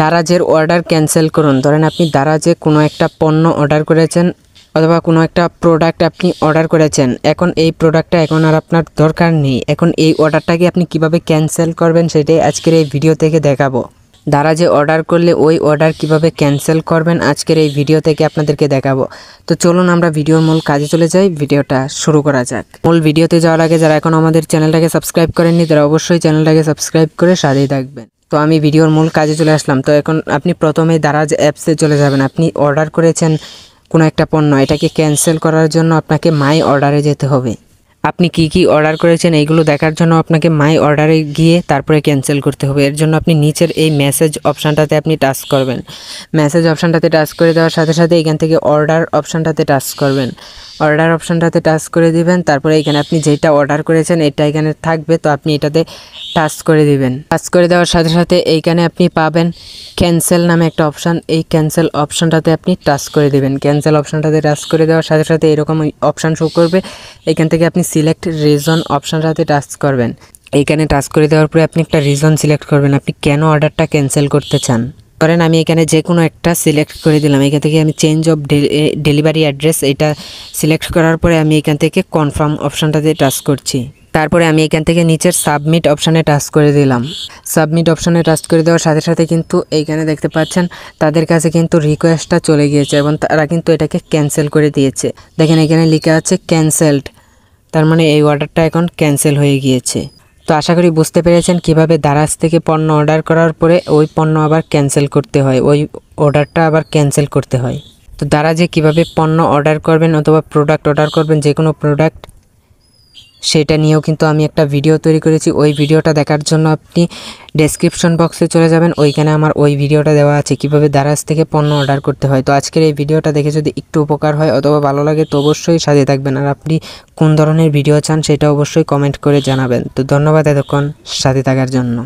দারাজের order cancel করুন। ধরেন আপনি দারাজে কোনো একটা পণ্য অর্ডার করেছেন অথবা কোনো একটা প্রোডাক্ট আপনি অর্ডার করেছেন, এখন এই প্রোডাক্টটা এখন আর আপনার দরকার নেই, এখন এই অর্ডারটাকে আপনি কিভাবে ক্যান্সেল করবেন সেটাই আজকের এই ভিডিও থেকে দেখাবো। দারাজে অর্ডার করলে ওই অর্ডার কিভাবে ক্যান্সেল করবেন আজকের এই ভিডিও থেকে আপনাদেরকে দেখাবো। তো চলুন আমরা ভিডিওর মূল কাজে চলে যাই, ভিডিওটা শুরু করা যাক। মূল ভিডিওতে যাওয়ার আগে যারা এখন আমাদের চ্যানেলটাকে সাবস্ক্রাইব করেননি তারা অবশ্যই চ্যানেলটাকে সাবস্ক্রাইব করে সাথেই থাকবেন। তো আমি ভিডিওর মূল কাজে চলে আসলাম। তো এখন আপনি প্রথমেই দারাজ অ্যাপসে চলে যাবেন। আপনি অর্ডার করেছেন কোনো একটা পণ্য, এটাকে ক্যান্সেল করার জন্য আপনাকে মাই অর্ডারে যেতে হবে। আপনি কি অর্ডার করেছেন এইগুলো দেখার জন্য আপনাকে মাই অর্ডারে গিয়ে তারপরে ক্যান্সেল করতে হবে। এর জন্য আপনি নিচের এই মেসেজ অপশানটাতে আপনি টাচ করবেন। মেসেজ অপশানটাতে টাচ করে দেওয়ার সাথে সাথে এখান থেকে অর্ডার অপশানটাতে টাচ করবেন। অর্ডার অপশানটাতে টাচ করে দিবেন, তারপরে এখানে আপনি যেটা অর্ডার করেছেন এটা এখানে থাকবে, তো আপনি এটাতে টাচ করে দিবেন। টাচ করে দেওয়ার সাথে সাথে এইখানে আপনি পাবেন ক্যান্সেল নামে একটা অপশান, এই ক্যান্সেল অপশানটাতে আপনি টাচ করে দিবেন। ক্যান্সেল অপশানটাতে টাচ করে দেওয়ার সাথে সাথে এরকম অপশান শো করবে। এখান থেকে আপনি সিলেক্ট রিজন অপশানটাতে টাচ করবেন। এইখানে টাচ করে দেওয়ার পরে আপনি একটা রিজন সিলেক্ট করবেন, আপনি কেন অর্ডারটা ক্যান্সেল করতে চান। করেন আমি এখানে যে কোনো একটা সিলেক্ট করে দিলাম। এখান থেকে আমি চেঞ্জ অফ ডেলিভারি অ্যাড্রেস এটা সিলেক্ট করার পরে আমি এখান থেকে কনফার্ম অপশানটাতে টাচ করছি। তারপরে আমি এখান থেকে নিচের সাবমিট অপশানে টাচ করে দিলাম। সাবমিট অপশানে টাচ করে দেওয়ার সাথে সাথে কিন্তু এইখানে দেখতে পাচ্ছেন তাদের কাছে কিন্তু রিকোয়েস্টটা চলে গিয়েছে এবং তারা কিন্তু এটাকে ক্যান্সেল করে দিয়েছে। দেখেন এখানে লেখা আছে ক্যান্সেলড, তার মানে এই অর্ডারটা এখন ক্যান্সেল হয়ে গিয়েছে। তো আশা করি বুঝতে পেরেছেন কিভাবে দারাজ থেকে পণ্য অর্ডার করার পরে ওই পণ্য আবার ক্যান্সেল করতে হয়, ওই অর্ডারটা আবার ক্যান্সেল করতে হয়। তো দারাজে কিভাবে পণ্য অর্ডার করবেন অথবা প্রোডাক্ট অর্ডার করবেন, যে কোনো প্রোডাক্ট, সেটা নিয়েও কিন্তু আমি একটা ভিডিও তৈরি করেছি। ওই ভিডিওটা দেখার জন্য আপনি ডেসক্রিপশন বক্সে চলে যাবেন, ওইখানে আমার ওই ভিডিওটা দেওয়া আছে কিভাবে দারাজ থেকে পণ্য অর্ডার করতে হয়। তো আজকের এই ভিডিওটা দেখে যদি একটু উপকার হয় অথবা ভালো লাগে তো অবশ্যই সাথে থাকবেন, আর আপনি কোন ধরনের ভিডিও চান সেটা অবশ্যই কমেন্ট করে জানাবেন। তো ধন্যবাদ এতক্ষণ সাথে থাকার জন্য।